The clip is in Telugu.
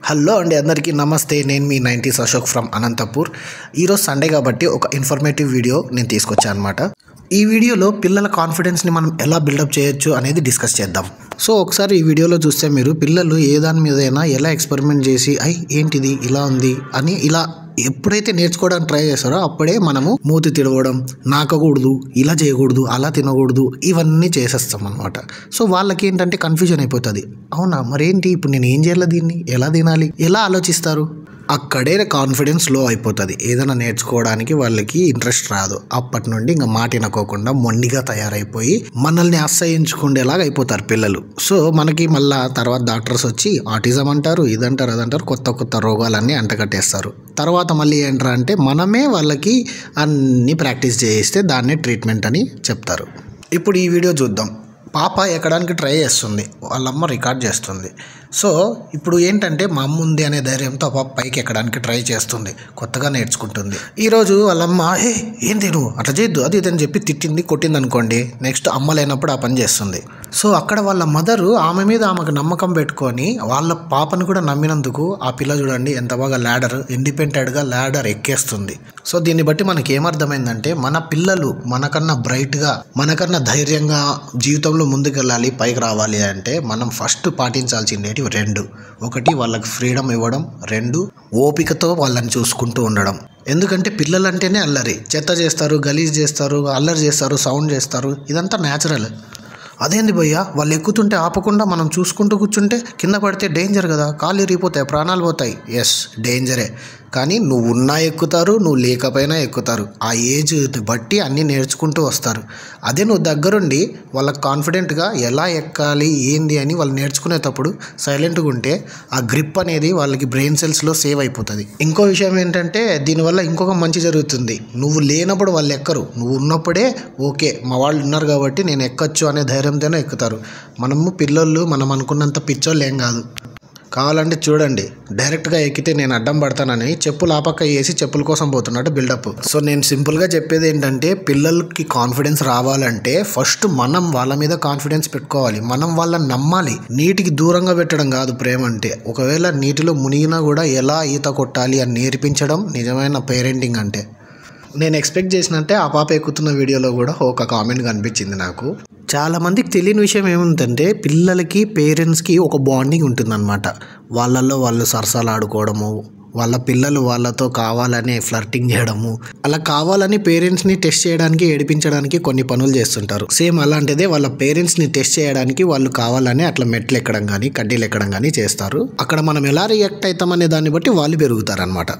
హలో అండి, అందరికీ నమస్తే. నేను మీ 90s అశోక్ ఫ్రమ్ అనంతపూర్. ఈరోజు సండే కాబట్టి ఒక ఇన్ఫర్మేటివ్ వీడియో నేను తీసుకొచ్చాను అనమాట. ఈ వీడియోలో పిల్లల కాన్ఫిడెన్స్ని మనం ఎలా బిల్డప్ చేయొచ్చు అనేది డిస్కస్ చేద్దాం. సో ఒకసారి ఈ వీడియోలో చూస్తే మీరు పిల్లలు ఏ దాని మీదైనా ఎలా ఎక్స్పెరిమెంట్ చేసి ఏంటిది ఇలా ఉంది అని ఇలా ఎప్పుడైతే నేర్చుకోవడానికి ట్రై చేస్తారో అప్పుడే మనము మూతి తిడవడం, నాకకూడదు, ఇలా చేయకూడదు, అలా తినకూడదు, ఇవన్నీ చేసేస్తాం అనమాట. సో వాళ్ళకి ఏంటంటే కన్ఫ్యూజన్ అయిపోతుంది. అవునా మరేంటి ఇప్పుడు నేను ఏం చేయాలి, దీన్ని ఎలా తినాలి, ఎలా ఆలోచిస్తారు. అక్కడే కాన్ఫిడెన్స్ లో అయిపోతుంది. ఏదైనా నేర్చుకోవడానికి వాళ్ళకి ఇంట్రెస్ట్ రాదు. అప్పటి నుండి ఇంకా మాట వినకోకుండా మొండిగా తయారైపోయి మనల్ని ఆశ్రయించుకునేలాగా అయిపోతారు పిల్లలు. సో మనకి మళ్ళా తర్వాత డాక్టర్స్ వచ్చి ఆటిజం అంటారు, ఇదంటారు, అదంటారు, కొత్త కొత్త రోగాలన్నీ అంటగట్టేస్తారు. తర్వాత మళ్ళీ ఏంట్రా అంటే మనమే వాళ్ళకి అన్ని ప్రాక్టీస్ చేయిస్తే దాన్నే ట్రీట్మెంట్ అని చెప్తారు. ఇప్పుడు ఈ వీడియో చూద్దాం. పాప ఎక్కడానికి ట్రై చేస్తుంది, వాళ్ళమ్మ రికార్డ్ చేస్తుంది. సో ఇప్పుడు ఏంటంటే మా అమ్మ ఉంది అనే ధైర్యంతో పాప పైకి ఎక్కడానికి ట్రై చేస్తుంది, కొత్తగా నేర్చుకుంటుంది. ఈరోజు వాళ్ళమ్మ ఏంటి నువ్వు అట్లా చేయొద్దు అది ఇదని చెప్పి తిట్టింది, కొట్టింది అనుకోండి. నెక్స్ట్ అమ్మ లేనప్పుడు ఆ పని చేస్తుంది. సో అక్కడ వాళ్ళ మదరు ఆమె మీద ఆమెకు నమ్మకం పెట్టుకొని వాళ్ళ పాపను కూడా నమ్మినందుకు ఆ పిల్ల చూడండి ఎంత బాగా ఇండిపెండెంట్గా ల్యాడర్ ఎక్కేస్తుంది. సో దీన్ని బట్టి మనకి ఏమర్థమైందంటే మన పిల్లలు మనకన్నా బ్రైట్గా, మనకన్నా ధైర్యంగా జీవితంలో ముందుకెళ్ళాలి, పైకి రావాలి అంటే మనం ఫస్ట్ పాటించాల్సిందేటి రెండు. ఒకటి వాళ్ళకి ఫ్రీడమ్ ఇవ్వడం, రెండు ఓపికతో వాళ్ళని చూసుకుంటూ ఉండడం. ఎందుకంటే పిల్లలు అంటేనే అల్లరి, చెత్త చేస్తారు, గలీజ్ చేస్తారు, అల్లరి చేస్తారు, సౌండ్ చేస్తారు, ఇదంతా న్యాచురల్. అదేంది భయ్యా వాళ్ళు ఎక్కుతుంటే ఆపకుండా మనం చూసుకుంటూ కూర్చుంటే కింద పడితే డేంజర్ కదా, కాళ్ళు ఇరిగిపోతాయి, ప్రాణాలు పోతాయి. ఎస్ డేంజరే, కానీ నువ్వు ఉన్నా ఎక్కుతారు, నువ్వు లేకపోయినా ఎక్కుతారు. ఆ ఏజ్ బట్టి అన్నీ నేర్చుకుంటూ వస్తారు. అదే నువ్వు దగ్గరుండి వాళ్ళకి కాన్ఫిడెంట్గా ఎలా ఎక్కాలి ఏంది అని వాళ్ళు నేర్చుకునేటప్పుడు సైలెంట్గా ఉంటే ఆ గ్రిప్ అనేది వాళ్ళకి బ్రెయిన్ సెల్స్లో సేవ్ అయిపోతుంది. ఇంకో విషయం ఏంటంటే దీనివల్ల ఇంకొక మంచి జరుగుతుంది. నువ్వు లేనప్పుడు వాళ్ళు ఎక్కరు, నువ్వు ఉన్నప్పుడే ఓకే మా వాళ్ళు ఉన్నారు కాబట్టి నేను ఎక్కచ్చు అనే ధైర్యంతోనే ఎక్కుతారు. మనము పిల్లలు మనం అనుకున్నంత పిచ్చోళ్ళు ఏం కాదు. కావాలంటే చూడండి, డైరెక్ట్గా ఎక్కితే నేను అడ్డం పడతానని చెప్పులు ఆపక్క వేసి చెప్పుల కోసం పోతున్నట్టు బిల్డప్. సో నేను సింపుల్గా చెప్పేది ఏంటంటే పిల్లలకి కాన్ఫిడెన్స్ రావాలంటే ఫస్ట్ మనం వాళ్ళ మీద కాన్ఫిడెన్స్ పెట్టుకోవాలి, మనం వాళ్ళని నమ్మాలి. నీటికి దూరంగా పెట్టడం కాదు ప్రేమ అంటే. ఒకవేళ నీటిలో మునిగినా కూడా ఎలా ఈత కొట్టాలి అని నేర్పించడం నిజమైన పేరెంటింగ్ అంటే. నేను ఎక్స్పెక్ట్ చేసినట్టే ఆ పాప ఎక్కుతున్న వీడియోలో కూడా ఒక కామెంట్ కనిపించింది నాకు. చాలామందికి తెలియని విషయం ఏముందంటే పిల్లలకి పేరెంట్స్కి ఒక బాండింగ్ ఉంటుందన్నమాట. వాళ్ళల్లో వాళ్ళు సరసాలు ఆడుకోవడము, వాళ్ళ పిల్లలు వాళ్ళతో కావాలని ఫ్లర్టింగ్ చేయడము, అలా కావాలని పేరెంట్స్ని టెస్ట్ చేయడానికి, ఏడిపించడానికి కొన్ని పనులు చేస్తుంటారు. సేమ్ అలాంటిదే వాళ్ళ పేరెంట్స్ని టెస్ట్ చేయడానికి వాళ్ళు కావాలని అట్లా మెట్లు ఎక్కడం కానీ, కడ్డీలు ఎక్కడం కానీ చేస్తారు. అక్కడ మనం ఎలా రియాక్ట్ అవుతామనే దాన్ని బట్టి వాళ్ళు పెరుగుతారనమాట.